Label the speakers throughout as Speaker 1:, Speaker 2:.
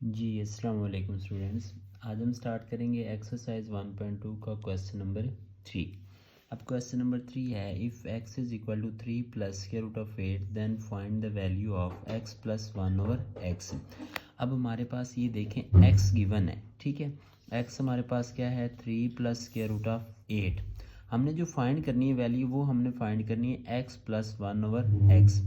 Speaker 1: जी अस्सलाम वालेकुम स्टूडेंट्स। आज हम स्टार्ट करेंगे एक्सरसाइज 1.2 का क्वेश्चन नंबर 3। अब क्वेश्चन नंबर 3 है, if x is equal to 3 plus square root of 8 then find the value of x plus 1 over x। अब हमारे पास ये देखें x गिवन है, ठीक है। x हमारे पास क्या है, 3 प्लस स्क्वायर रूट ऑफ 8। हमने जो फाइंड करनी है वैल्यू वो हमने फाइंड करनी है x प्लस 1 ओवर x।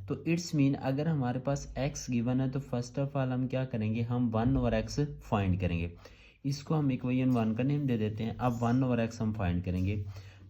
Speaker 1: तो इट्स मीन अगर हमारे पास x गिवन है तो फर्स्ट ऑफ ऑल हम क्या करेंगे, हम 1 ओवर x फाइंड करेंगे। इसको हम इक्वेशन 1 का नेम दे देते हैं। अब 1 ओवर x हम फाइंड करेंगे।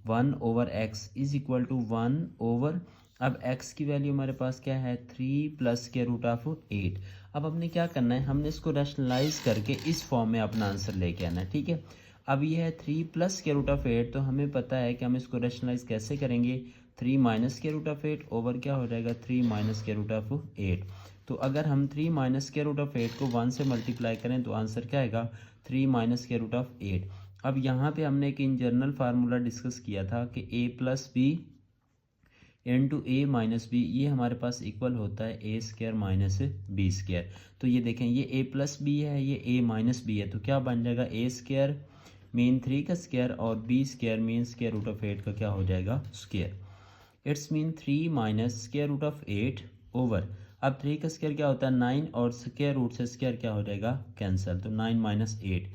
Speaker 1: 1 over x is equal to 1 over, अब x की वैल्यू हमारे पास क्या है, 3 प्लस स्क्वायर रूट ऑफ 8। अब हमने क्या करना है, हमने इसको रैशनलाइज करके इस फॉर्म में अपना आंसर लेके आना है, ठीक है। अब ये है 3 प्लस स्क्वायर रूट ऑफ 8, तो हमें पता है कि हम इसको रैशनलाइज कैसे करेंगे। 3 minus square root of 8 over क्या हो जाएगा, 3 माइनस स्क्वायर रूट ऑफ 8। तो अगर हम 3 माइनस स्क्वायर रूट ऑफ 8 को 1 से मल्टीप्लाई करें तो आंसर क्या आएगा, 3 माइनस स्क्वायर रूट ऑफ 8। अब यहाँ पे हमने एक इन जनरल फार्मूला डिस्कस किया था कि a plus B into A minus B, ये हमारे पास इक्वल होता है A square minus B square. तो ये देखें, ये a प्लस बी है, ये a माइनस बी है, तो क्या बन जाएगा, ए स्क्वायर मीन 3 का स्क्वायर और B square mean square root of 8 का क्या हो जाएगा, square. It's mean 3 minus square root of 8 over, अब 3 का स्क्वायर क्या होता है 9 और स्क्वायर रूट से स्क्वायर क्या हो जाएगा, कैंसिल, तो 9 minus 8,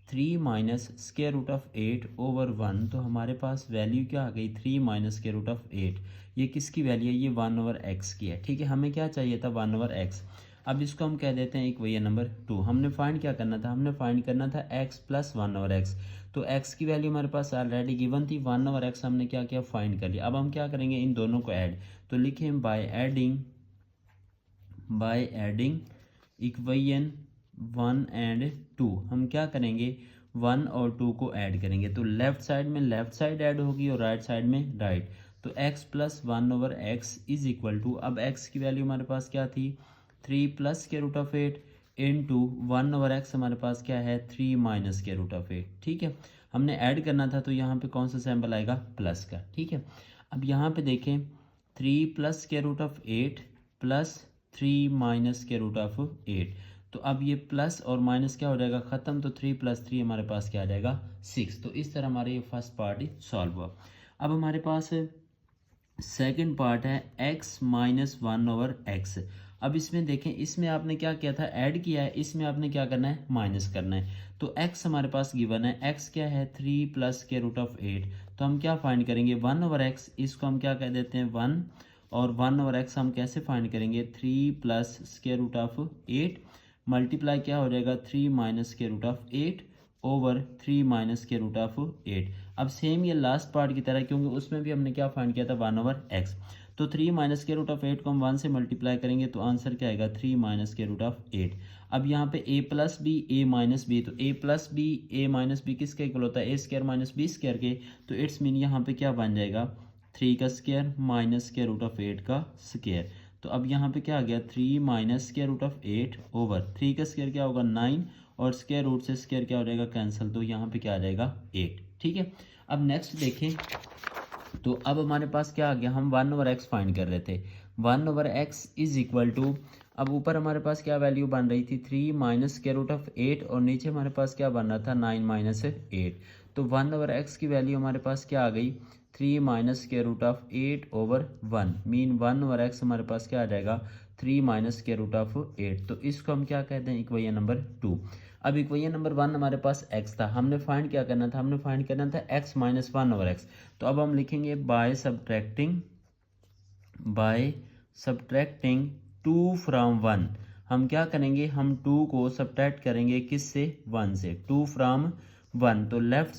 Speaker 1: 3 minus square root of 8 over 1। तो हमारे पास वैल्यू क्या आ गई, 3 माइनस स्क्वायर रूट ऑफ 8। ये किसकी वैल्यू है, ये 1 ओवर x की है, ठीक है। हमें क्या चाहिए था, 1 ओवर x। अब इसको हम कह देते हैं इक्वेशन नंबर 2। हमने फाइंड क्या करना था, हमने फाइंड करना था x प्लस 1 ओवर x। तो x की वैल्यू हमारे पास ऑलरेडी गिवन थी, 1 ओवर x हमने क्या किया, फाइंड कर लिया। अब हम क्या करेंगे, इन दोनों को ऐड, तो लिखें बाय एडिंग इक्वेशन 1 एंड 2। हम क्या करेंगे, 1 और 2 को ऐड करेंगे, तो लेफ्ट साइड में लेफ्ट साइड ऐड होगी और राइट साइड में राइट। तो x plus 1 over x is equal to, अब x की वैल्यू हमारे पास क्या थी, 3 plus square root of 8 into 1 over x हमारे पास क्या है, 3 माइनस स्क्वायर रूट ऑफ 8, ठीक है। हमने ऐड करना था तो यहाँ पे कौन सा सैम्पल आएगा, प्लस का, ठीक है। अब यहाँ पे देखें, 3 plus square root of 8 plus 3 minus square root of 8। तो अब ये प्लस और माइनस क्या हो जाएगा, ख़त्म, तो 3 प्लस 3 हमारे पास क्या आ जाएगा, 6। तो इस तरह हमारे ये फर्स्ट पार्ट ही सॉल्व हुआ। अब हमारे पास सेकंड पार्ट है x माइनस 1 ओवर x। अब इसमें देखें, इसमें आपने क्या किया था, ऐड किया है, इसमें आपने क्या करना है, माइनस करना है। तो x हमारे पास गिवन है, x क्या है, 3 प्लस स्क्वायर रूट ऑफ 8। तो हम क्या फाइंड करेंगे, 1 ओवर x, इसको हम क्या कह देते हैं 1, और 1 ओवर x हम कैसे फाइंड करेंगे, 3 plus square root of 8 multiply क्या हो जाएगा, 3 minus square root of 8 over 3 minus square root of 8। अब सेम ये लास्ट पार्ट की तरह, क्योंकि उसमें भी हमने क्या फाइंड किया था, 1 ओवर x। तो 3 माइनस स्क्वायर रूट ऑफ 8 को हम 1 से मल्टीप्लाई करेंगे तो आंसर क्या आएगा, 3 माइनस स्क्वायर रूट ऑफ 8। अब यहाँ पे a plus B A minus B, तो a plus B A minus B किसके इक्वल होता है, A square minus B square के। तो इट्स मीन यहाँ पे क्या बन जाएगा, 3 का square minus square root of 8 का स्क्वायर। तो अब यहाँ पे क्या आ गया, 3 minus square root of 8 over 3 का स्क्वायर क्या होगा 9, और स्क्वायर रूट से स्क्वायर क्या हो जाएगा, कैंसिल, तो यहाँ पे क्या आ जाएगा 8, ठीक है। अब नेक्स्ट देखें, तो अब हमारे पास क्या आ गया, हम 1 ओवर एक्स फाइंड कर रहे थे। 1 over X is equal to, अब ऊपर हमारे पास क्या वैल्यू बन रही थी, 3 माइनस स्क्वायर रूट ऑफ 8, और नीचे हमारे पास क्या बन रहा था, 9 माइनस 8। तो 1 ओवर एक्स की वैल्यू हमारे पास क्या आ गई, 3 minus square root of 8 over 1, mean 1 over X हमारे पास क्या आ जाएगा, 3 माइनस स्क्वायर रूट ऑफ 8। तो इसको हम क्या कहते हैं, इक्वेशन नंबर 2। अब इक्वेशन नंबर 1 हमारे पास x था, हमने फाइंड क्या करना था, हमने फाइंड करना था x माइनस 1 ओवर एक्स। तो अब हम लिखेंगे बाय सब्ट्रैक्टिंग 2 फ्रॉम 1। हम क्या करेंगे, हम 2 को सब्ट्रैक्ट करेंगे किससे, 1 से, 2 फ्रॉम 1, तो लेफ्ट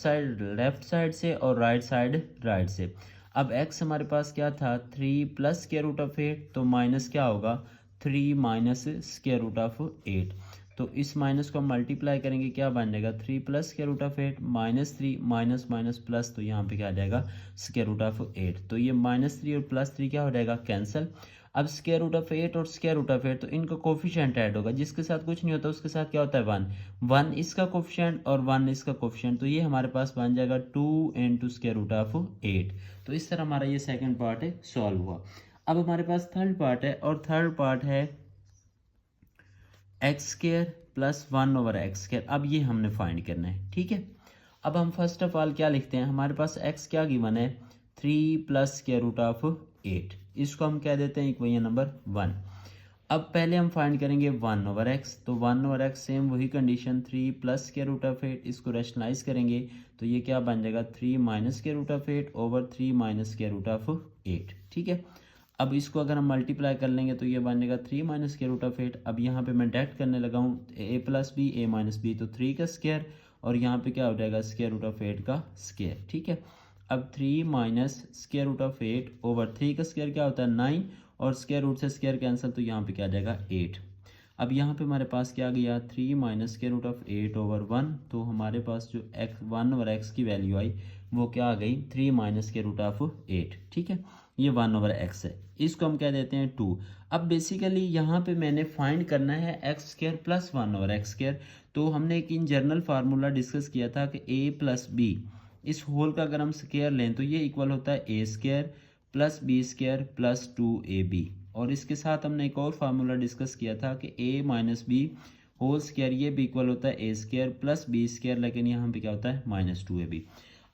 Speaker 1: साइड से और राइट साइड से। अब x हमारे पास क्या था, 3 प्लस स्क्वायर रूट ऑफ 8, तो माइनस क्या होगा, 3 माइनस स्क्वायर रूट ऑफ 8। तो इस माइनस को हम मल्टीप्लाई करेंगे, क्या बन जाएगा, 3 plus square root of 8 minus 3 minus minus plus, तो यहाँ पे क्या आ जाएगा, स्क्वायर रूट ऑफ 8। तो ये माइनस 3 और प्लस 3 क्या हो जाएगा, कैंसिल। अब स्क्वायर रूट ऑफ 8 और स्क्वायर रूट ऑफ 8, तो इनका कोफिशिएंट ऐड होगा, जिसके साथ कुछ नहीं होता उसके साथ क्या होता है 1, 1 इसका कोफिशिएंट और 1 इसका कोफिशिएंट, तो ये हमारे पास बन जाएगा 2 इंटू स्क्वायर रूट ऑफ 8। तो इस तरह हमारा ये सेकेंड पार्ट है सॉल्व हुआ। अब हमारे पास थर्ड पार्ट है, और थर्ड पार्ट है x स्क्वायर प्लस 1/x²। अब ये हमने फाइंड करना है, ठीक है। अब हम फर्स्ट ऑफ ऑल क्या लिखते हैं, हमारे पास x क्या गिवन है, 3 + √8। इसको हम कह देते हैं इक्वेशन नंबर 1। अब पहले हम फाइंड करेंगे 1/x, तो 1/x सेम वही कंडीशन, 3 + √8। इसको रैशनलाइज करेंगे तो ये क्या बन जाएगा, 3 - √8 ओवर 3 - √8, ठीक है। अब इसको अगर हम मल्टीप्लाई कर लेंगे तो ये बन जाएगा 3 - √8। अब यहाँ पे मैं डायरेक्ट करने लगा हूँ, a + b a - b, तो 3 का स्क्वायर और यहाँ पे क्या हो जाएगा, √8 का स्क्वायर, ठीक है। अब 3 - √8 ओवर 3 का स्क्वायर क्या होता है 9, और स्क्वायर रूट से स्क्वायर कैंसिल, तो यहाँ पे क्या आ जाएगा 8। अब यहाँ पे हमारे पास क्या गया, 3 - √8 ओवर 1, तो हमारे पास जो x की वैल्यू आई वो क्या आ गई, 3 - √8, ठीक है। ये 1/x है, इसको हम कह देते हैं 2। अब बेसिकली यहाँ पे मैंने फाइंड करना है x² + 1/x²। तो हमने एक इन जनरल फार्मूला डिस्कस किया था कि a + b इस होल का अगर हम स्क्वायर लें तो ये इक्वल होता है a² + b² + 2ab। और इसके साथ हमने एक और फार्मूला डिस्कस किया था कि a - b होल स्क्वायर, ये भी इक्वल होता है a² + b², लेकिन यहाँ पे क्या होता है -2ab।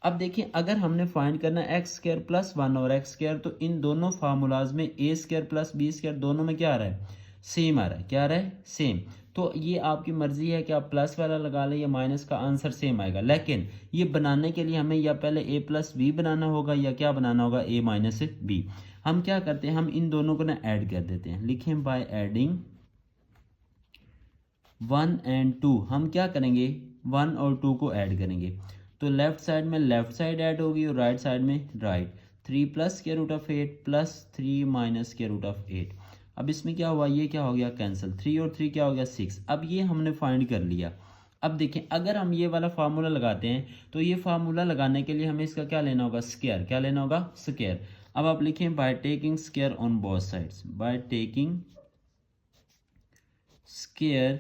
Speaker 1: अब देखिए, अगर हमने फाइंड करना है x² + 1/x², तो इन दोनों फार्मूलाज में a² + b² दोनों में क्या आ रहा है, सेम आ रहा है। क्या आ रहा है, सेम। तो ये आपकी मर्जी है कि आप प्लस वाला लगा लें या माइनस, का आंसर सेम आएगा। लेकिन ये बनाने के लिए हमें या पहले a + b बनाना होगा या क्या बनाना होगा, a - b। हम क्या करते हैं, हम इन दोनों को ना ऐड कर देते हैं। लिखें बाय एडिंग 1 और 2। हम क्या करेंगे, 1 और 2 को ऐड करेंगे, तो लेफ्ट साइड में लेफ्ट साइड ऐड होगी और राइट साइड में राइट। 3 + √8 + 3 - √8। अब इसमें क्या हुआ, ये क्या हो गया कैंसिल, 3 और 3 क्या हो गया 6। अब ये हमने फाइंड कर लिया। अब देखें, अगर हम ये वाला फार्मूला लगाते हैं तो ये फार्मूला लगाने के लिए हमें इसका क्या लेना होगा, स्क्वायर। क्या लेना होगा, स्क्वायर। अब आप लिखें by taking square on both sides, by taking square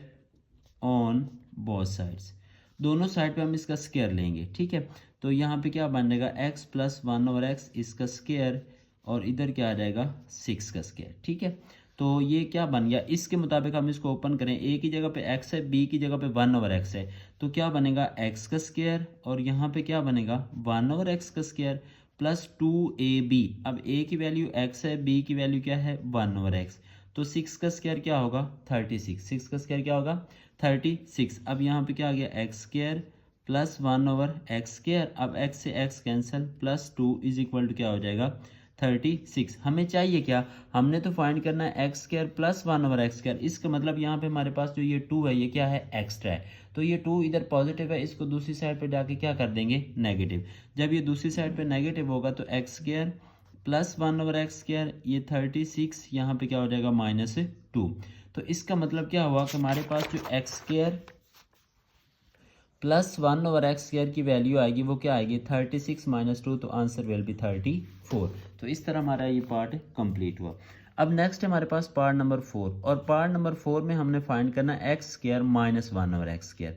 Speaker 1: on both sides, दोनों साइड पे हम इसका स्क्वायर लेंगे, ठीक है। तो यहाँ पे क्या बन जाएगा, x + 1/x इसका स्क्वायर, और इधर क्या आ जाएगा 6 का स्क्वायर, ठीक है। तो ये क्या बन गया, इसके मुताबिक हम इसको ओपन करें, a की जगह पे x है, b की जगह पे 1/x है, तो क्या बनेगा x का स्क्वायर, और यहाँ पे क्या बनेगा 1/x का स्क्वायर प्लस 2ab। अब a की वैल्यू x है, b की वैल्यू क्या है 1/x, तो 6 का स्क्वायर क्या होगा 36। 6 का स्क्वायर क्या होगा 36। अब यहाँ पे क्या आ गया, x² + 1/x²। अब x से x कैंसिल, +2 = क्या हो जाएगा 36। हमें चाहिए क्या, हमने तो फाइंड करना है x² + 1/x²। इसका मतलब यहाँ पे हमारे पास जो ये 2 है ये क्या है, एक्स्ट्रा है। तो ये 2 इधर पॉजिटिव है, इसको दूसरी साइड पे जाके क्या कर देंगे, नेगेटिव। जब ये दूसरी साइड पे नेगेटिव होगा तो x² + 1/x², ये 36 यहाँ पे क्या हो जाएगा -2। तो इसका मतलब क्या हुआ कि हमारे पास जो x² + 1/x² की वैल्यू आएगी वो क्या आएगी 36 - 2, तो आंसर विल बी 34। तो इस तरह हमारा ये पार्ट कंप्लीट हुआ। अब नेक्स्ट हमारे पास पार्ट नंबर 4, और पार्ट नंबर 4 में हमने फाइंड करना x² - 1/x²,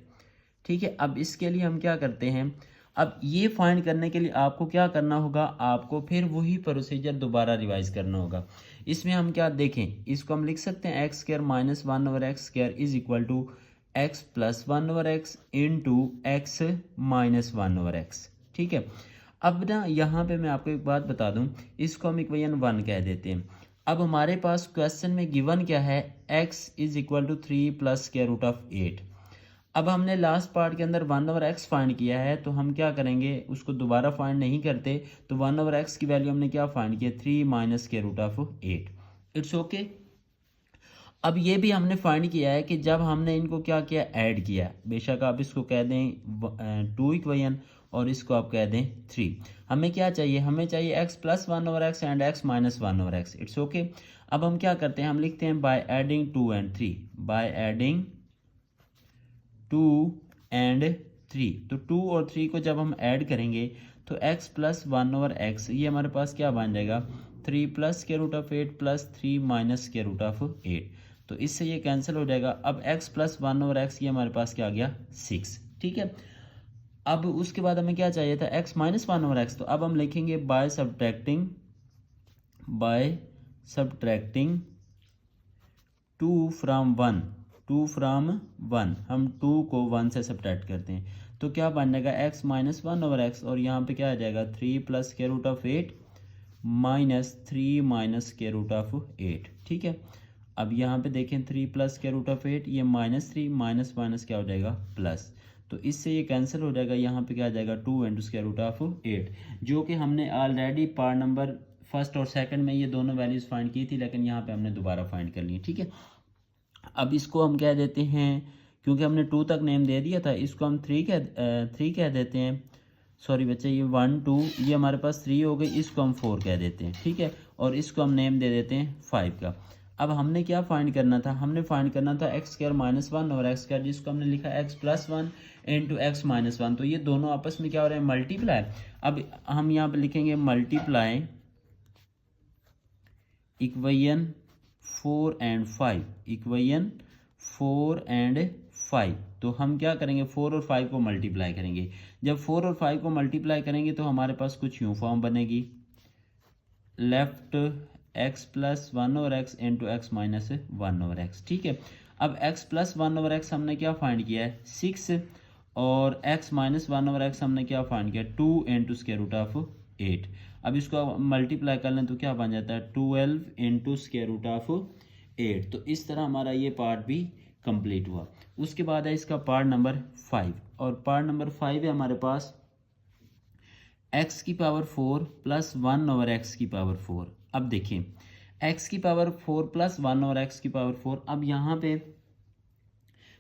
Speaker 1: ठीक है। अब इसके लिए हम क्या करते हैं, अब ये फाइंड करने के लिए आपको क्या करना होगा, आपको फिर वही प्रोसीजर दोबारा रिवाइज करना होगा। इसमें हम क्या देखें, इसको हम लिख सकते हैं x² - 1/x² = x + 1/x into x - 1/x, ठीक है। अब ना यहाँ पे मैं आपको एक बात बता दूँ, इसको हम इक्वेशन 1 कह देते हैं। अब हमारे पास क्वेश्चन में गिवन क्या है, x = 3 + √8। अब हमने लास्ट पार्ट के अंदर 1/x फाइंड किया है, तो हम क्या करेंगे, उसको दोबारा फाइंड नहीं करते। तो 1/x की वैल्यू हमने क्या फाइंड किया, 3 - √8। It's okay. अब ये भी हमने फाइंड किया है कि जब हमने इनको क्या किया, ऐड किया, बेशक आप इसको कह दें 2 इक्वेशन और इसको आप कह दें 3। हमें क्या चाहिए, हमें चाहिए x + 1/x and x - 1/x। It's okay. अब हम क्या करते हैं, हम लिखते हैं बाय एडिंग 2 और 3, बाय एडिंग 2 और 3। तो 2 और 3 को जब हम ऐड करेंगे तो x + 1/x, ये हमारे पास क्या बन जाएगा 3 + √8 + 3 - √8। तो इससे ये कैंसिल हो जाएगा। अब x + 1/x, ये हमारे पास क्या आ गया 6, ठीक है। अब उसके बाद हमें क्या चाहिए था, x - 1/x। तो अब हम लिखेंगे बाय सब्ट्रैक्टिंग 2 from 1, 2 फ्राम 1, हम 2 को 1 से सब्ट्रैक्ट करते हैं तो क्या बन जाएगा x माइनस 1/x, और यहाँ पे क्या आ जाएगा 3 plus square root of 8 minus 3 minus square root of 8। ठीक है, अब यहाँ पे देखें 3 प्लस स्क्वायर रूट ऑफ 8, ये -3 माइनस माइनस क्या हो जाएगा प्लस, तो इससे ये कैंसिल हो जाएगा। यहाँ पे क्या आ जाएगा 2 इंटू स्क्वायर रूट ऑफ 8, जो कि हमने ऑलरेडी पार्ट नंबर फर्स्ट और सेकंड में ये दोनों वैल्यूज़ फाइंड की थी, लेकिन यहाँ पे हमने दोबारा फाइंड कर ली। ठीक है, अब इसको हम कह देते हैं, क्योंकि हमने 2 तक नेम दे दिया था, इसको हम 3 कह देते हैं। सॉरी बच्चे, ये 1 2 ये हमारे पास 3 हो गई, इसको हम 4 कह देते हैं। ठीक है, और इसको हम नेम दे देते हैं 5 का। अब हमने क्या फाइंड करना था, हमने फाइंड करना था x स्क्वायर माइनस 1 और x स्क्वायर, जिसको हमने लिखा x plus 1 into x minus 1। तो ये दोनों आपस में क्या हो रहे हैं, मल्टीप्लाई। अब हम यहाँ पे लिखेंगे multiply equation 4 and 5, equation 4 and 5। तो हम क्या करेंगे 4 और 5 को मल्टीप्लाई करेंगे। जब 4 और 5 को मल्टीप्लाई करेंगे तो हमारे पास कुछ यूँ फॉर्म बनेगी, लेफ्ट x प्लस 1 और x इंटू एक्स माइनस 1 और x। ठीक है, अब x प्लस 1 और x हमने क्या फाइंड किया है 6, और x माइनस 1 और x हमने क्या फाइंड किया 2 इंटू स्क्वायर रूट ऑफ 8। अब इसको मल्टीप्लाई कर लें तो क्या बन जाता है 12 इंटू स्क्वायर रूट ऑफ 8। तो इस तरह हमारा ये पार्ट भी कंप्लीट हुआ। उसके बाद है इसका पार्ट नंबर 5, और पार्ट नंबर 5 है हमारे पास x की पावर 4 प्लस 1 ओवर एक्स की पावर 4। अब देखिए x की पावर 4 प्लस 1 और x की पावर 4। अब यहाँ पे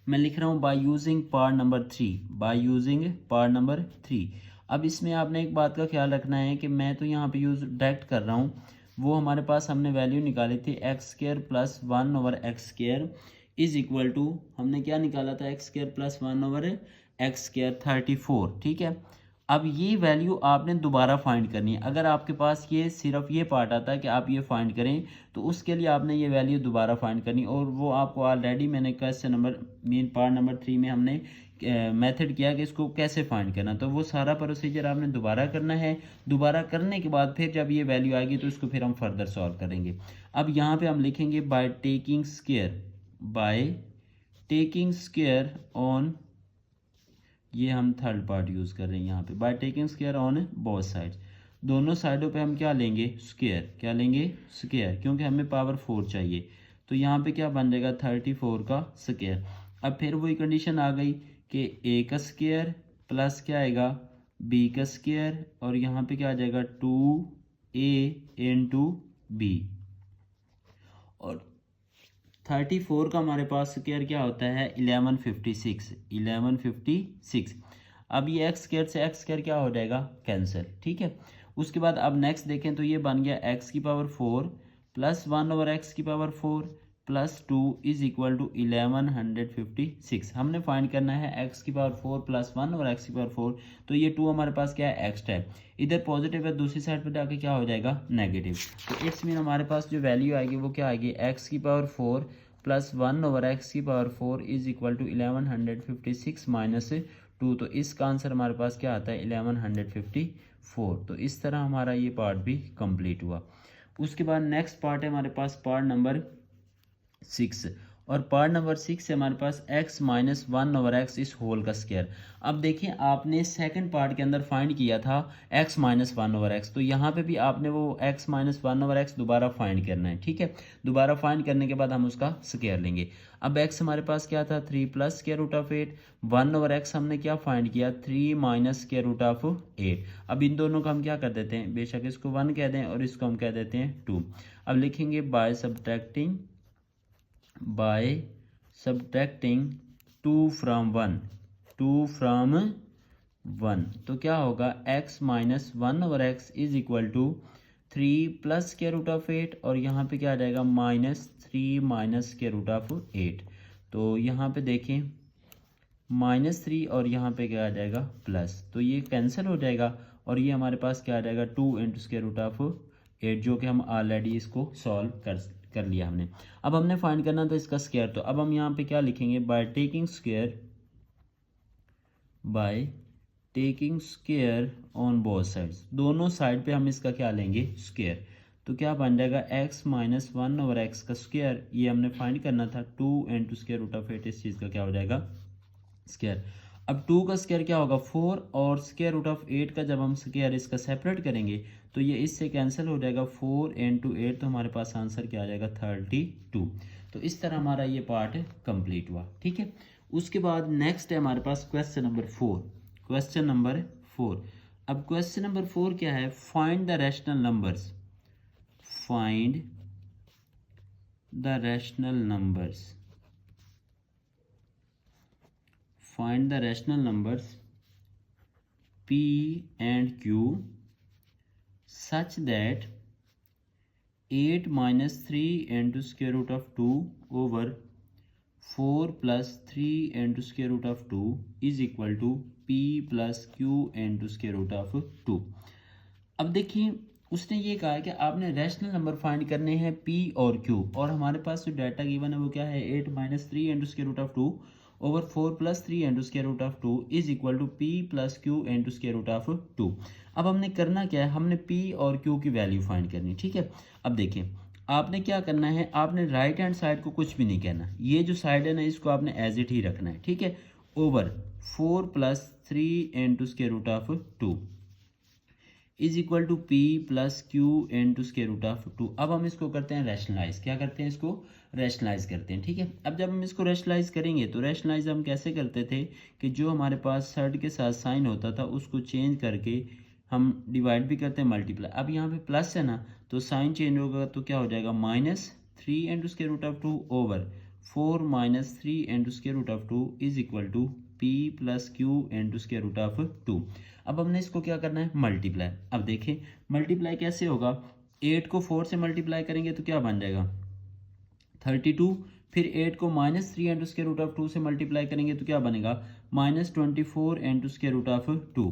Speaker 1: मैं लिख रहा हूँ by using part number 3, by using part number 3। अब इसमें आपने एक बात का ख्याल रखना है कि मैं तो यहाँ पे यूज डायरेक्ट कर रहा हूँ, वो हमारे पास हमने वैल्यू निकाली थी X square plus 1 over X square is equal to, हमने क्या निकाला था X square plus 1 over X square 34। ठीक है, अब ये वैल्यू आपने दोबारा फाइंड करनी है। अगर आपके पास ये सिर्फ ये पार्ट आता है कि आप ये फाइंड करें, तो उसके लिए आपने ये वैल्यू दोबारा फाइंड करनी, और वो आपको ऑलरेडी मैंने question number mean part number 3 में हमने मेथड किया कि इसको कैसे फाइंड करना। तो वो सारा प्रोसीजर आपने दोबारा करना है। दोबारा करने के बाद फिर जब ये वैल्यू आएगी तो इसको फिर हम फर्दर सॉल्व करेंगे। अब यहाँ पे हम लिखेंगे by taking square, by taking square on, ये हम थर्ड पार्ट यूज़ कर रहे हैं यहाँ पे, by taking square on both sides. दोनों साइडों पे हम क्या लेंगे स्क्वायर, क्या लेंगे स्क्वायर, क्योंकि हमें पावर 4 चाहिए। तो यहाँ पे क्या बन जाएगा 34 का स्क्वायर। अब फिर वही कंडीशन आ गई कि ए का स्क्वायर प्लस क्या आएगा बी का स्क्वायर, और यहाँ पे क्या आ जाएगा 2a इंटू बी, और 34 का हमारे पास स्क्वायर क्या होता है 1156, 1156। अब ये एक्स स्क्वायर से एक्स स्क्वायर क्या हो जाएगा कैंसिल। ठीक है, उसके बाद अब नेक्स्ट देखें तो ये बन गया एक्स की पावर 4 प्लस 1 ओवर एक्स की power 4 plus 2 is equal to 1156। हमने फाइंड करना है एक्स की पावर 4 प्लस 1 और एक्स की पावर 4। तो ये 2 हमारे पास क्या है एक्स है, इधर पॉजिटिव है, दूसरी साइड पे जाके क्या हो जाएगा नेगेटिव। तो इट्स मीन हमारे पास जो वैल्यू आएगी वो क्या आएगी एक्स की पावर 4 प्लस 1 ओवर एक्स की power 4 is equal to 1156 minus 2। तो इसका आंसर हमारे पास क्या आता है 1154। तो इस तरह हमारा ये पार्ट भी कंप्लीट हुआ। उसके बाद नेक्स्ट पार्ट है हमारे पास पार्ट नंबर 6, और पार्ट नंबर 6 है हमारे पास x माइनस 1 ओवर एक्स इस होल का स्क्वायर। अब देखिए आपने सेकंड पार्ट के अंदर फाइंड किया था x माइनस 1 ओवर एक्स, तो यहाँ पे भी आपने वो x माइनस 1 ओवर एक्स दोबारा फाइंड करना है। ठीक है, दोबारा फाइंड करने के बाद हम उसका स्क्वायर लेंगे। अब x हमारे पास क्या था 3 plus square root of 8, 1 over X हमने क्या फाइंड किया 3 माइनस स्क्वायर रूट ऑफ 8। अब इन दोनों का हम क्या कर देते हैं, बेशक इसको 1 कह दें और इसको हम कह देते हैं 2। अब लिखेंगे by subtracting, by subtracting 2 from 1, 2 from 1, तो क्या होगा x minus 1 over X is equal to 3 plus square root of 8, और यहाँ पे क्या आ जाएगा minus 3 minus square root of 8। तो यहाँ पे देखें -3 और यहाँ पे क्या आ जाएगा प्लस, तो ये कैंसिल हो जाएगा, और ये हमारे पास क्या आ जाएगा 2 इंटू स्क्वायर रूट ऑफ 8, जो कि हम ऑलरेडी इसको सॉल्व कर लिया हमने। अब हमने फाइंड करना था इसका स्क्वायर, तो अब हम यहाँ पे क्या लिखेंगे by taking square, by taking square on both sides. दोनों साइड पे हम इसका क्या लेंगे स्क्वायर। तो क्या बन जाएगा x माइनस 1/x का स्क्वायर, ये हमने फाइंड करना था 2 इंटू स्क्वायर रूट ऑफ 8, इस चीज़ का क्या हो जाएगा स्क्वायर। अब 2 का स्क्वायर क्या होगा 4, और स्क्वायर रूट ऑफ 8 का जब हम स्क्वायर इसका सेपरेट करेंगे तो ये इससे कैंसिल हो जाएगा 4 इंटू 8, तो हमारे पास आंसर क्या आ जाएगा 32। तो इस तरह हमारा ये पार्ट कंप्लीट हुआ। ठीक है, उसके बाद नेक्स्ट है हमारे पास क्वेश्चन नंबर 4। क्वेश्चन नंबर 4, अब क्वेश्चन नंबर 4 क्या है, find the rational numbers, find the rational numbers, find the rational numbers p and q such that 8 minus 3 into square root of 2 over 4 plus 3 into square root of 2 is equal to p plus q into square root of 2। अब देखिए उसने ये कहा है कि आपने rational number find करने हैं p और q, और हमारे पास जो डाटा गिवन है वो क्या है 8 minus 3 into square root of 2 over 4 plus 3 into square root of 2 is equal to p plus q into square root of 2। अब हमने करना क्या है, हमने p और q की वैल्यू फाइंड करनी। ठीक है, अब देखिए आपने क्या करना है, आपने राइट हैंड साइड को कुछ भी नहीं कहना, ये जो साइड है ना इसको आपने एज इट ही रखना है। ठीक है, over 4 plus 3 into square root of 2 is equal to P plus Q into square root of 2। अब हम इसको करते हैं रैशनलाइज, क्या करते हैं इसको रैशनलाइज करते हैं। ठीक है, अब जब हम इसको रैशनलाइज करेंगे तो रैशनलाइज हम कैसे करते थे कि जो हमारे पास सर्ड के साथ साइन होता था उसको चेंज करके हम डिवाइड भी करते हैं मल्टीप्लाई। अब यहाँ पे प्लस है ना तो साइन चेंज होगा तो क्या हो जाएगा minus 3 into square root of 2 over 4 minus 3 into square root of 2 is equal to p plus Q into square root of 2। अब हमने इसको क्या करना है मल्टीप्लाई। अब देखें मल्टीप्लाई कैसे होगा, 8 को 4 से मल्टीप्लाई करेंगे तो क्या बन जाएगा 32, फिर 8 को minus 3 into square root of 2 से मल्टीप्लाई करेंगे तो क्या बनेगा minus 24 into square root of 2।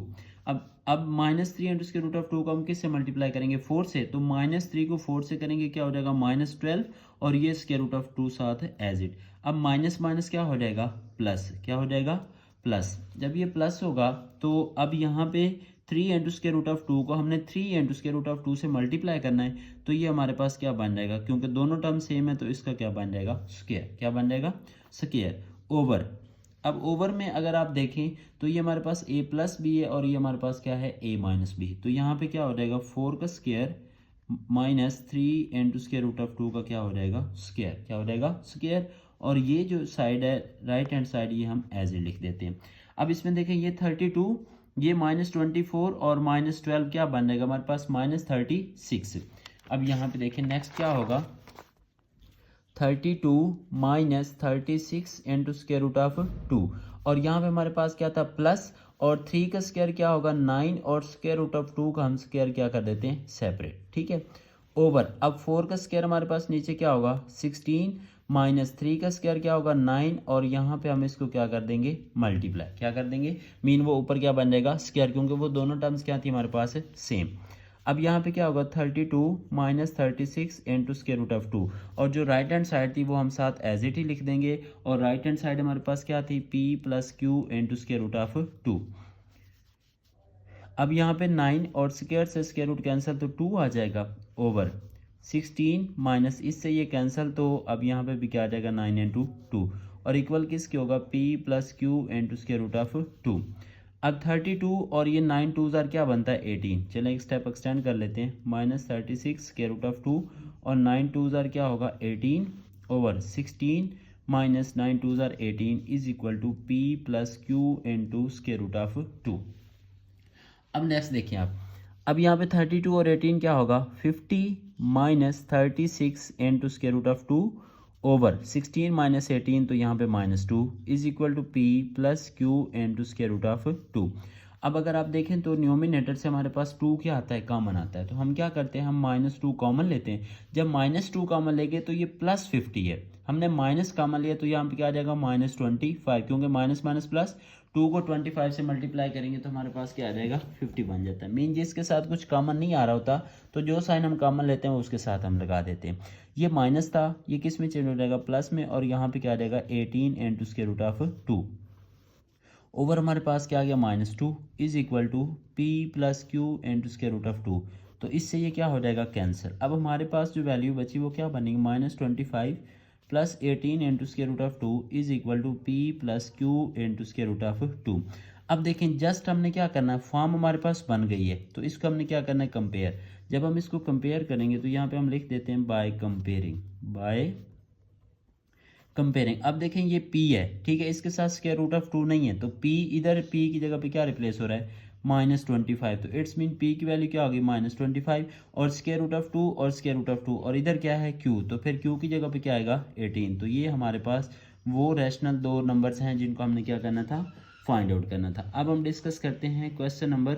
Speaker 1: अब minus 3 into square root of 2 को हम किससे मल्टीप्लाई करेंगे 4 से, तो माइनस 3 को 4 से करेंगे क्या हो जाएगा माइनस 12, और ये स्क्वायर रूट ऑफ 2 साथ एज इट। अब माइनस माइनस क्या हो जाएगा प्लस, क्या हो जाएगा प्लस। जब ये प्लस होगा तो अब यहाँ पे 3 इंटू स्क्वायर रूट ऑफ 2 को हमने 3 इंटू स्क्वायर रूट ऑफ 2 से मल्टीप्लाई करना है, तो ये हमारे पास क्या बन जाएगा, क्योंकि दोनों टर्म सेम है तो इसका क्या बन जाएगा स्क्वायर, क्या बन जाएगा स्क्वायर ओवर। अब ओवर में अगर आप देखें तो ये हमारे पास a प्लस बी है और ये हमारे पास क्या है a माइनस बी, तो यहाँ पे क्या हो जाएगा 4 का square minus 3 into square root of 2 का क्या हो जाएगा स्क्वायर, क्या हो जाएगा स्क्वायर। और ये जो साइड है राइट हैंड साइड ये हम एज ए लिख देते हैं। अब इसमें देखें ये 32, ये माइनस 24 और माइनस 12 क्या बन जाएगा हमारे पास माइनस 36। अब यहाँ पे देखें नेक्स्ट क्या होगा 32 minus 36 into square root of 2, और यहाँ पे हमारे पास क्या था प्लस, और 3 का स्क्वायर क्या होगा 9, और स्क्वायर रूट ऑफ 2 का हम स्क्वायर क्या कर देते हैं सेपरेट। ठीक है, ओवर अब 4 का स्क्वायर हमारे पास नीचे क्या होगा 16 माइनस 3 का स्क्वायर क्या होगा 9, और यहाँ पे हम इसको क्या कर देंगे मल्टीप्लाई, क्या कर देंगे मीन वो ऊपर क्या बन जाएगा स्क्वायर, क्योंकि वो दोनों टर्म्स क्या थी हमारे पास सेम। अब यहाँ पे क्या होगा 32 minus 36 into square root of 2, और जो राइट हैंड साइड थी वो हम साथ एज इट ही लिख देंगे, और राइट हैंड साइड हमारे पास क्या थी p plus Q into square root of 2। अब यहाँ पे 9 और स्क्वायर से स्क्वायर रूट कैंसिल तो 2 आ जाएगा ओवर 16 माइनस इससे ये कैंसिल, तो अब यहाँ पे भी क्या आ जाएगा 9 इंटू 2, और इक्वल किसके होगा p plus Q into square root of 2। अब 32 और ये 9 2 ज़ार क्या बनता है 18, चलें एक स्टेप एक्सटेंड कर लेते हैं माइनस 36 स्क्वायर रूट ऑफ 2 और 9 2 ज़ार क्या होगा 18 ओवर 16 माइनस 9 2 ज़ार 18 is equal to p plus Q into square root of 2। अब नेक्स्ट देखिए आप, अब यहाँ पे 32 और 18 क्या होगा 50 minus 36 into square root of 2 over 16 minus 18, तो यहाँ पे minus 2 is equal to P plus Q into square root of 2। अब अगर आप देखें तो न्यूमिनेटर से हमारे पास 2 क्या आता है कॉमन आता है, तो हम क्या करते हैं हम माइनस 2 कॉमन लेते हैं। जब माइनस 2 कॉमन लेंगे तो ये प्लस 50 है, हमने माइनस कॉमन लिया तो यहाँ पे क्या आ जाएगा माइनस 25, क्योंकि माइनस माइनस प्लस 2 को 25 से मल्टीप्लाई करेंगे तो हमारे पास क्या आ जाएगा 50 बन जाता है। मीन जिसके साथ कुछ कॉमन नहीं आ रहा होता तो जो साइन हम कॉमन लेते हैं उसके साथ हम लगा देते हैं। ये माइनस था, ये किस में चेंज हो जाएगा प्लस में, और यहाँ पे क्या आ जाएगा 18 into square root of 2 over हमारे पास क्या आ गया minus 2 is equal to P plus Q into square root of 2। तो इससे ये क्या हो जाएगा, कैंसिल। अब हमारे पास जो वैल्यू बची वो क्या बनेगी, -25 plus 18 into square root of 2 is equal to P plus Q into square root of 2। अब देखें जस्ट हमने क्या करना है, फॉर्म हमारे पास बन गई है, तो इसको हमने क्या करना है, कंपेयर। जब हम इसको कंपेयर करेंगे तो यहाँ पे हम लिख देते हैं बाय कंपेयरिंग। अब देखें ये P है, ठीक है, इसके साथ स्क्वायर रूट ऑफ 2 नहीं है, तो P इधर P की जगह पे क्या रिप्लेस हो रहा है, -25। तो इट्स मीन P की वैल्यू क्या होगी, -25 और स्क्वायर रूट ऑफ 2 और स्क्वायर रूट ऑफ 2 और इधर क्या है Q, तो फिर Q की जगह पे क्या आएगा, 18। तो ये हमारे पास वो रैशनल दो नंबर्स हैं जिनको हमने क्या करना था, फाइंड आउट करना था। अब हम डिस्कस करते हैं क्वेश्चन नंबर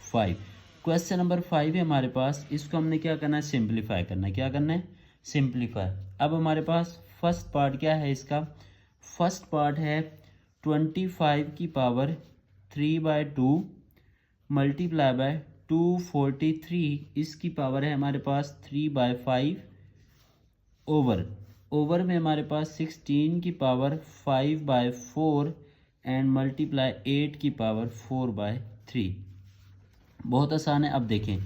Speaker 1: 5। क्वेश्चन नंबर 5 है हमारे पास, इसको हमने क्या करना है, सिंप्लीफाई करना है। क्या करना है, सिंप्लीफाई। अब हमारे पास फर्स्ट पार्ट क्या है इसका, फर्स्ट पार्ट है 25 की पावर 3/2 मल्टीप्लाई बाय 243, इसकी पावर है हमारे पास 3/5 ओवर में हमारे पास 16 की पावर 5/4 एंड मल्टीप्लाई 8 की पावर 4/3। बहुत आसान है। अब देखें,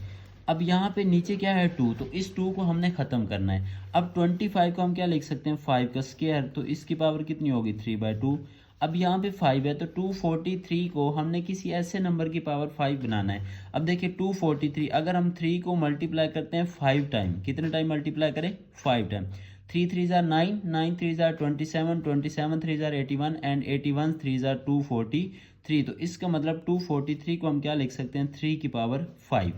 Speaker 1: अब यहाँ पे नीचे क्या है 2, तो इस 2 को हमने ख़त्म करना है। अब 25 को हम क्या लिख सकते हैं, 5 का स्क्वायर, तो इसकी पावर कितनी होगी, 3/2। अब यहाँ पे 5 है तो 243 को हमने किसी ऐसे नंबर की पावर 5 बनाना है। अब देखिए 243 अगर हम 3 को मल्टीप्लाई करते हैं 5 टाइम, कितने टाइम मल्टीप्लाई करें, 5 time. 3 3 tsar 9, 9 3 tsar 27, 27 3 tsar 81 and 81 3 ज़ार 243। तो इसका मतलब 243 को हम क्या लिख सकते हैं, 3 की पावर 5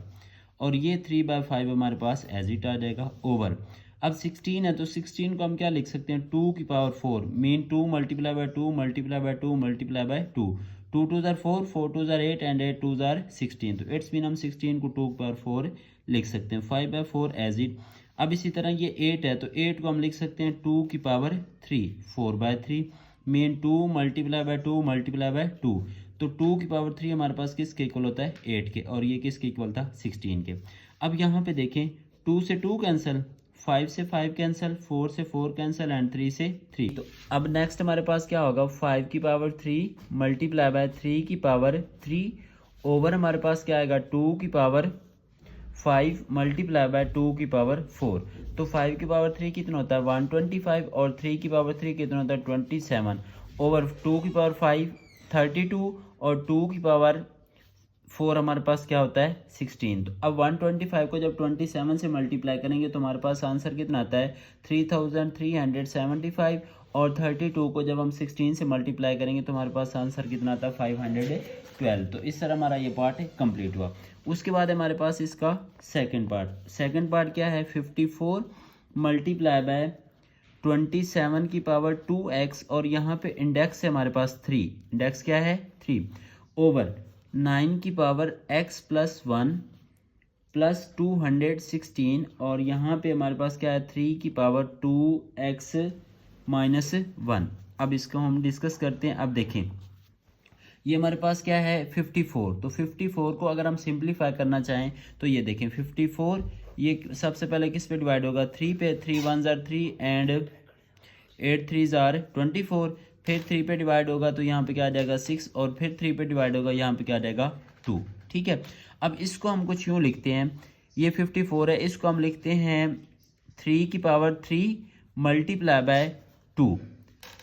Speaker 1: और ये 3/5 हमारे पास एज इट आ जाएगा ओवर। अब 16 है तो 16 को हम क्या लिख सकते हैं, 2 की power 4 mean 2 multiply by 2 multiply by 2 multiply by 2, 2 2 ज़ार 4, 4 2 ज़ार 8 एंड 8 2 ज़ार 16। तो इट्स मीन हम 16 को 2 की पावर 4 लिख सकते हैं, 5/4 एज इट। अब इसी तरह ये 8 है तो 8 को हम लिख सकते हैं 2 की power 3 4/3 mean 2 multiply by 2 multiply by 2, तो 2 की पावर 3 हमारे पास किसके इक्वल होता है, 8 के, और ये किसके इक्वल था, 16 के। अब यहाँ पे देखें 2 से 2 कैंसिल, 5 से 5 कैंसिल, 4 से 4 कैंसिल एंड 3 से 3। तो अब नेक्स्ट हमारे पास क्या होगा, 5 की पावर 3 मल्टीप्लाई बाय 3 की पावर 3 ओवर हमारे पास क्या आएगा, 2 की पावर 5 मल्टीप्लाई बाय 2 की पावर 4। तो 5 की पावर 3 कितना होता है, 125 और 3 की पावर 3 कितना होता है, 27 ओवर 2 की पावर 5 32 और 2 की पावर 4 हमारे पास क्या होता है, 16। तो अब 125 को जब 27 से मल्टीप्लाई करेंगे तो हमारे पास आंसर कितना आता है, 3375 और 32 को जब हम 16 से मल्टीप्लाई करेंगे तो हमारे पास आंसर कितना आता है, 512। तो इस तरह हमारा ये पार्ट कंप्लीट हुआ। उसके बाद हमारे पास इसका सेकंड पार्ट क्या है, 54 मल्टीप्लाई बाय 27 की पावर 2x और यहाँ पे इंडेक्स है हमारे पास 3, इंडेक्स क्या है 3 ओवर 9 की पावर x प्लस 1 प्लस 216 और यहाँ पे हमारे पास क्या है 3 की पावर 2x माइनस 1। अब इसको हम डिस्कस करते हैं। अब देखें ये हमारे पास क्या है 54, तो 54 को अगर हम सिंप्लीफाई करना चाहें तो ये देखें 54 ये सबसे पहले किस पे डिवाइड होगा, 3 पे, 3 1 ज़ार 3 एंड 8 3 ज़ार 24, फिर 3 पे डिवाइड होगा तो यहाँ पे क्या आ जाएगा 6 और फिर 3 पे डिवाइड होगा यहाँ पे क्या आ जाएगा 2। ठीक है, अब इसको हम कुछ यूँ लिखते हैं, ये 54 है, इसको हम लिखते हैं 3 की पावर 3 मल्टीप्लाई बाय 2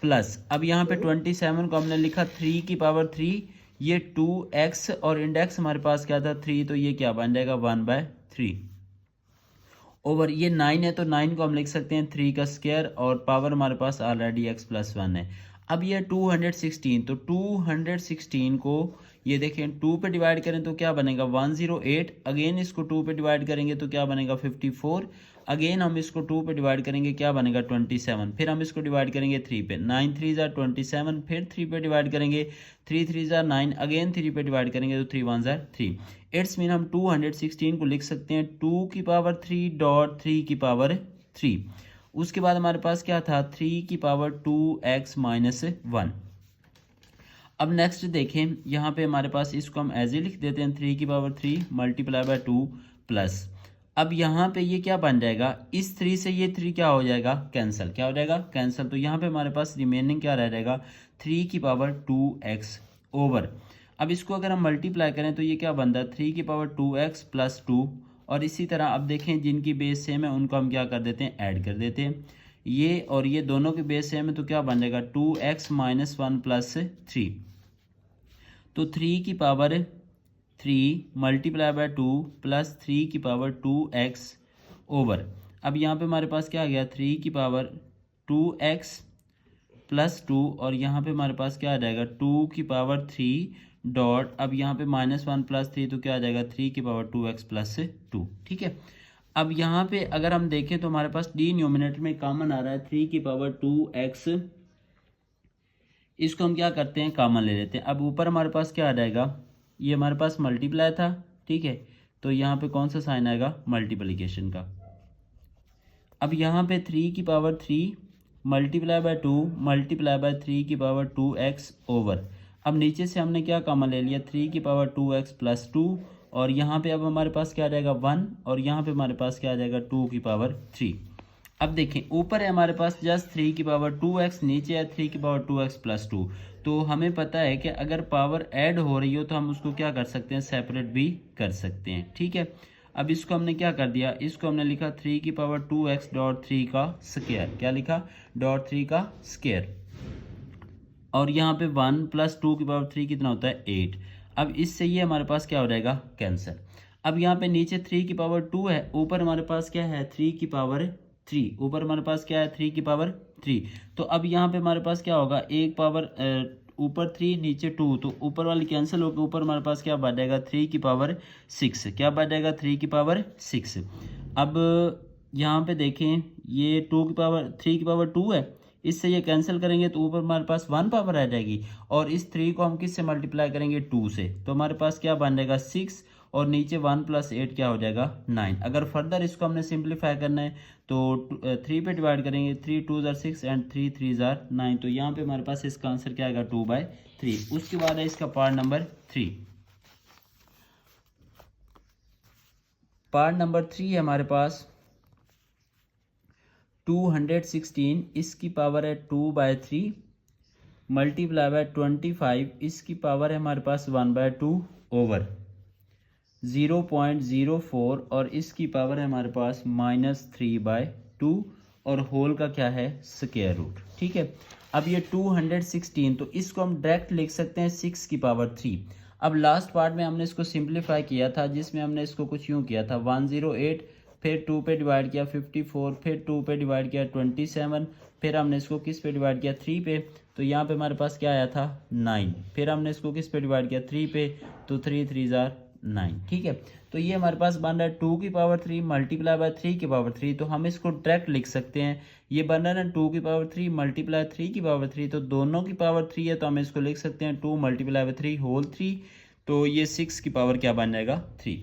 Speaker 1: प्लस, अब यहाँ पे 27 को हमने लिखा 3 की पावर 3, ये 2x और इंडेक्स हमारे पास क्या था 3, तो ये क्या बन जाएगा 1/3 ओवर ये 9 है तो 9 को हम लिख सकते हैं 3 का स्क्वायर और पावर हमारे पास ऑलरेडी x प्लस 1 है। अब ये 216, तो 216 को ये देखें 2 पे डिवाइड करें तो क्या बनेगा 108, अगेन इसको 2 पे डिवाइड करेंगे तो क्या बनेगा 54, अगेन हम इसको 2 पे डिवाइड करेंगे क्या बनेगा 27, फिर हम इसको डिवाइड करेंगे 3 पे, 9 3 ज़ार 27, फिर 3 पे डिवाइड करेंगे 3 3 ज़ार 9, अगेन 3 पे डिवाइड करेंगे तो 3 1 ज़ार 3। इट्स मीन हम 216 को लिख सकते हैं 2 की पावर 3 डॉट 3 की पावर 3। उसके बाद हमारे पास क्या था 3 की पावर 2x माइनस 1। अब नेक्स्ट देखें यहाँ पे हमारे पास इसको हम एज ए लिख देते हैं 3 की पावर 3 मल्टीप्लाई बाय 2 प्लस, अब यहाँ पे ये क्या बन जाएगा, इस 3 से ये 3 क्या हो जाएगा कैंसिल, क्या हो जाएगा कैंसिल, तो यहाँ पे हमारे पास रिमेनिंग क्या रह जाएगा 3 की पावर 2x ओवर, अब इसको अगर हम मल्टीप्लाई करें तो ये क्या बनता है 3 की पावर 2x प्लस 2। और इसी तरह अब देखें जिनकी बेस सेम है उनको हम क्या कर देते हैं, ऐड कर देते हैं। ये और ये दोनों के बेस सेम है तो क्या बन जाएगा 2x माइनस 1 प्लस 3। तो 3 की पावर 3 मल्टीप्लाई बाय 2 प्लस 3 की पावर 2x ओवर। अब यहाँ पे हमारे पास क्या आ गया 3 की पावर 2x प्लस 2 और यहाँ पे हमारे पास क्या आ जाएगा 2 की पावर 3 डॉट, अब यहाँ पे -1 प्लस 3 तो क्या आ जाएगा 3 की पावर 2x प्लस 2। ठीक है। अब यहाँ पे अगर हम देखें तो हमारे पास डिनोमिनेटर में कॉमन आ रहा है 3 की पावर 2x। इसको हम क्या करते हैं, कॉमन ले लेते हैं। अब ऊपर हमारे पास क्या आ जाएगा, ये हमारे पास मल्टीप्लाई था, ठीक है, तो यहाँ पे कौन सा साइन आएगा, मल्टीप्लिकेशन का। अब यहाँ पे 3 की power 3 multiply by 2 multiply bye 3 की पावर 2x ओवर। अब नीचे से हमने क्या कॉमन ले लिया 3 की पावर 2x प्लस 2 और यहाँ पे अब हमारे पास क्या आ जाएगा 1 और यहाँ पे हमारे पास क्या आ जाएगा 2 की पावर 3। अब देखें ऊपर है हमारे पास जस्ट 3 की पावर 2x, नीचे है 3 की पावर 2x प्लस 2। तो हमें पता है कि अगर पावर ऐड हो रही हो तो हम उसको क्या कर सकते हैं, सेपरेट भी कर सकते हैं। ठीक है। अब इसको हमने क्या कर दिया, इसको हमने लिखा 3 की पावर 2x डॉट 3 का स्क्वायर। क्या लिखा, डॉट 3 का स्क्वायर। और यहाँ पे 1 प्लस 2 की पावर 3 कितना होता है 8। अब इससे ये हमारे पास क्या हो जाएगा, कैंसर। अब यहाँ पे नीचे 3 की पावर 2 है, ऊपर हमारे पास क्या है 3 की पावर 3, ऊपर हमारे पास क्या है 3 की पावर 3। तो अब यहाँ पे हमारे पास क्या होगा, एक पावर ऊपर 3 नीचे 2, तो ऊपर वाली कैंसिल होकर ऊपर हमारे पास क्या बढ़ जाएगा 3 की पावर 6। क्या बढ़ जाएगा 3 की पावर 6। अब यहाँ पे देखें ये 2 की पावर 3 की पावर 2 है, इससे ये कैंसिल करेंगे तो ऊपर हमारे पास 1 पावर आ जाएगी और इस 3 को हम किससे मल्टीप्लाई करेंगे 2 से, तो हमारे पास क्या बन जाएगा 6 और नीचे 1 प्लस 8 क्या हो जाएगा 9। अगर फर्दर इसको हमने सिंप्लीफाई करना है तो 3 पे डिवाइड करेंगे, 3 2 ज़ार 6 एंड 3 3 ज़ार 9। तो यहाँ पे हमारे पास इसका आंसर क्या आएगा 2/3। उसके बाद है इसका पार्ट नंबर 3। पार्ट नंबर 3 है हमारे पास 216, इसकी पावर है 2/3 मल्टीप्लाई बाय 25, इसकी पावर है हमारे पास 1/2 ओवर 0.04 और इसकी पावर है हमारे पास -3/2 और होल का क्या है स्क्वायर रूट। ठीक है। अब ये 216 तो इसको हम डायरेक्ट लिख सकते हैं 6 की पावर 3। अब लास्ट पार्ट में हमने इसको सिंप्लीफाई किया था जिसमें हमने इसको कुछ यूँ किया था 108, फिर 2 पे डिवाइड किया 54, फिर 2 पे डिवाइड किया 27, फिर हमने इसको किस पे डिवाइड किया 3 पे, तो यहाँ पे हमारे पास क्या आया था 9। फिर हमने इसको किस पे डिवाइड किया 3 पे, तो 3 3 ज़ार 9। ठीक है। तो ये हमारे पास बन रहा है 2 की पावर 3 मल्टीप्लाई बाय 3 की पावर 3, तो हम इसको डायरेक्ट लिख सकते हैं। ये बन रहा है ना 2 की पावर 3 मल्टीप्लाई 3 की पावर 3, तो दोनों की पावर 3 है तो हम इसको लिख सकते हैं 2 मल्टीप्लाई बाय 3 होल 3। तो ये 6 की पावर क्या बन जाएगा 3।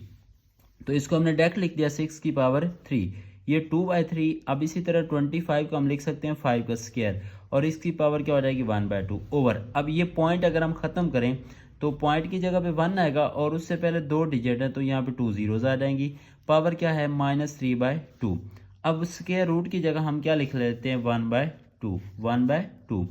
Speaker 1: तो इसको हमने डायरेक्ट लिख दिया 6 की पावर 3, ये 2/3। अब इसी तरह 25 को हम लिख सकते हैं 5 का स्क्वायर और इसकी पावर क्या हो जाएगी 1/2 ओवर। अब ये पॉइंट अगर हम ख़त्म करें तो पॉइंट की जगह पे 1 आएगा और उससे पहले 2 डिजिट है तो यहाँ पे 2 जीरोज आ जाएंगी। पावर क्या है -3/2। अब स्क्वायर रूट की जगह हम क्या लिख लेते हैं 1/2।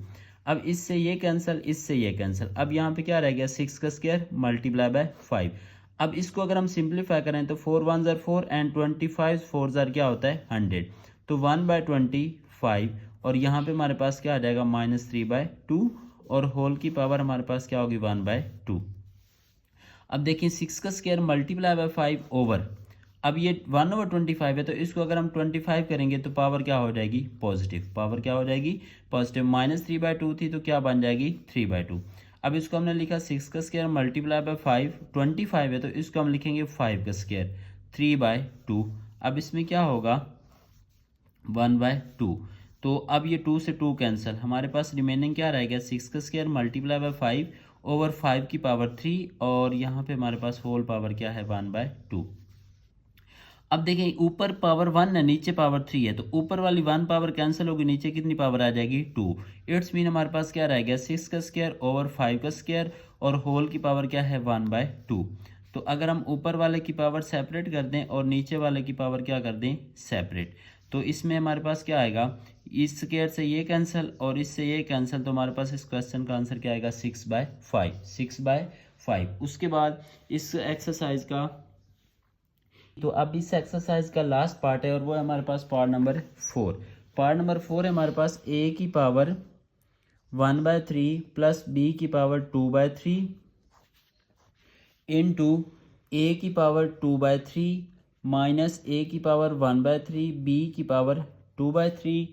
Speaker 1: अब इससे ये कैंसिल, इससे ये कैंसिल। अब यहाँ पे क्या रह गया 6 का स्क्वायर मल्टीप्लाई बाय 5। अब इसको अगर हम सिंप्लीफाई करें तो 4 1 ज़ार 4 एंड 25 4 ज़ार क्या होता है 100, तो 1/25 और यहाँ पे हमारे पास क्या आ जाएगा -3/2 और होल की पावर हमारे पास क्या होगी 1/2। अब देखिए 6 का स्क्वायर मल्टीप्लाई बाय 5 ओवर, अब ये 1/25 है तो इसको अगर हम 25 करेंगे तो पावर क्या हो जाएगी पॉजिटिव। पावर क्या हो जाएगी पॉजिटिव। -3/2 थी तो क्या बन जाएगी 3/2। अब इसको हमने लिखा 6 का स्क्वायर मल्टीप्लाई बाय 5, 25 है तो इसको हम लिखेंगे 5 का स्क्वायर 3/2। अब इसमें क्या होगा 1/2। तो अब ये 2 से 2 कैंसिल, हमारे पास रिमेनिंग क्या रहेगा 6 का स्क्वायर मल्टीप्लाई बाय 5 ओवर 5 की पावर 3 और यहाँ पे हमारे पास होल पावर क्या है 1/2। अब देखें ऊपर पावर 1 है नीचे पावर 3 है तो ऊपर वाली 1 पावर कैंसिल होगी, नीचे कितनी पावर आ जाएगी 2। इट्स मीन हमारे पास क्या रह गया 6 का स्क्वायर ओवर 5 का स्क्वायर और होल की पावर क्या है 1/2। तो अगर हम ऊपर वाले की पावर सेपरेट कर दें और नीचे वाले की पावर क्या कर दें सेपरेट, तो इसमें हमारे पास क्या आएगा इस स्क्वायर से ये कैंसिल और इससे ये कैंसिल, तो हमारे पास इस क्वेश्चन का आंसर क्या आएगा 6/5। 5। उसके बाद इस एक्सरसाइज का, तो अब इस एक्सरसाइज का लास्ट पार्ट है और वो है हमारे पास पार्ट नंबर 4। पार्ट नंबर 4 है हमारे पास a की पावर 1/3 प्लस b की पावर 2/3 इंटू a की पावर 2/3 माइनस a की पावर 1/3 b की पावर 2/3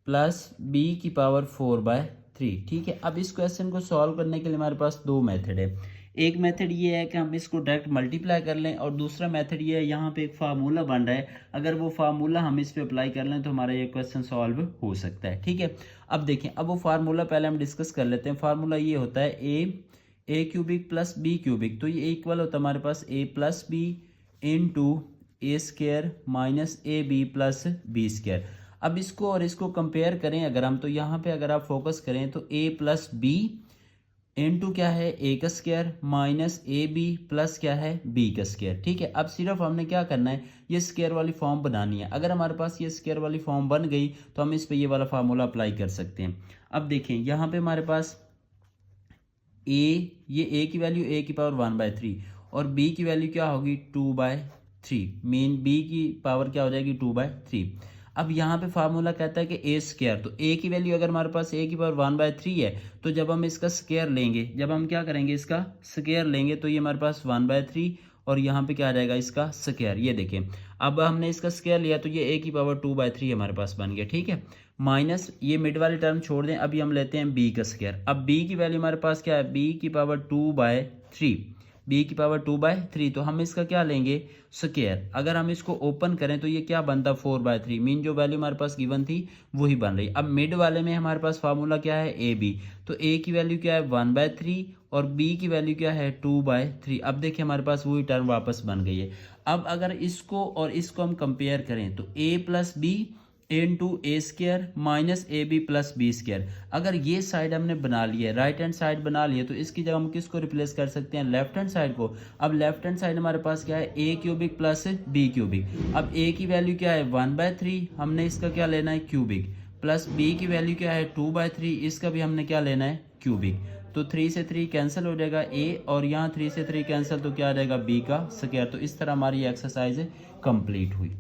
Speaker 1: प्लस b की पावर 4/3। ठीक है, अब इस क्वेश्चन को सॉल्व करने के लिए हमारे पास दो मेथड है। एक मेथड ये है कि हम इसको डायरेक्ट मल्टीप्लाई कर लें, और दूसरा मेथड ये है, यहाँ पे एक फार्मूला बन रहा है, अगर वो फार्मूला हम इस पे अप्लाई कर लें तो हमारा ये क्वेश्चन सॉल्व हो सकता है। ठीक है, अब देखें, अब वो फार्मूला पहले हम डिस्कस कर लेते हैं। फार्मूला ये होता है A cubic plus B cubic, तो ये इक्वल होता है हमारे पास a plus B into A square minus A B plus B square. अब इसको और इसको कंपेयर करें अगर हम, तो यहाँ पे अगर आप फोकस करें तो a प्लस बी इंटू क्या है a का square minus A B plus क्या है b का स्क्वायर। ठीक है, अब सिर्फ हमने क्या करना है, ये स्क्वायर वाली फॉर्म बनानी है। अगर हमारे पास ये स्क्वायर वाली फॉर्म बन गई तो हम इस पे ये वाला फार्मूला अप्लाई कर सकते हैं। अब देखें, यहाँ पे हमारे पास ये a की वैल्यू a की पावर 1/3 और b की वैल्यू क्या होगी 2/3, मीन b की पावर क्या हो जाएगी 2/3। अब यहाँ पे फार्मूला कहता है कि a स्क्वायर, तो a की वैल्यू अगर हमारे पास a की पावर 1/3 है, तो जब हम इसका स्क्वायर लेंगे, जब हम क्या करेंगे इसका स्क्वायर लेंगे, तो ये हमारे पास 1/3 और यहाँ पे क्या आ जाएगा इसका स्क्वायर। ये देखें, अब हमने इसका स्क्वायर लिया तो ये a की पावर 2/3 हमारे पास बन गया। ठीक है, माइनस ये मिड वाली टर्म छोड़ दें, अभी हम लेते हैं b का स्क्वायर। अब b की वैल्यू हमारे पास क्या है, b की पावर 2/3, b की पावर 2/3, तो हम इसका क्या लेंगे स्क्वायर। अगर हम इसको ओपन करें तो ये क्या बनता 4/3, मीन जो वैल्यू हमारे पास गिवन थी वही बन रही। अब मिड वाले में हमारे पास फार्मूला क्या है ए बी, तो a की वैल्यू क्या है 1/3 और b की वैल्यू क्या है 2/3। अब देखिए हमारे पास वही टर्म वापस बन गई है। अब अगर इसको और इसको हम कंपेयर करें तो a plus B into A square minus A B plus B square, अगर ये साइड हमने बना ली है, राइट हैंड साइड बना ली है, तो इसकी जगह हम किसको रिप्लेस कर सकते हैं, लेफ्ट हैंड साइड को। अब लेफ्ट हैंड साइड हमारे पास क्या है a cubic plus b cubic. अब a की वैल्यू क्या है 1/3, हमने इसका क्या लेना है क्यूबिक, प्लस b की वैल्यू क्या है 2/3, इसका भी हमने क्या लेना है क्यूबिक। तो 3 से 3 कैंसिल हो जाएगा a, और यहाँ 3 से 3 कैंसिल, तो क्या आ जाएगा b का स्क्वायर। तो इस तरह हमारी एक्सरसाइज कंप्लीट हुई।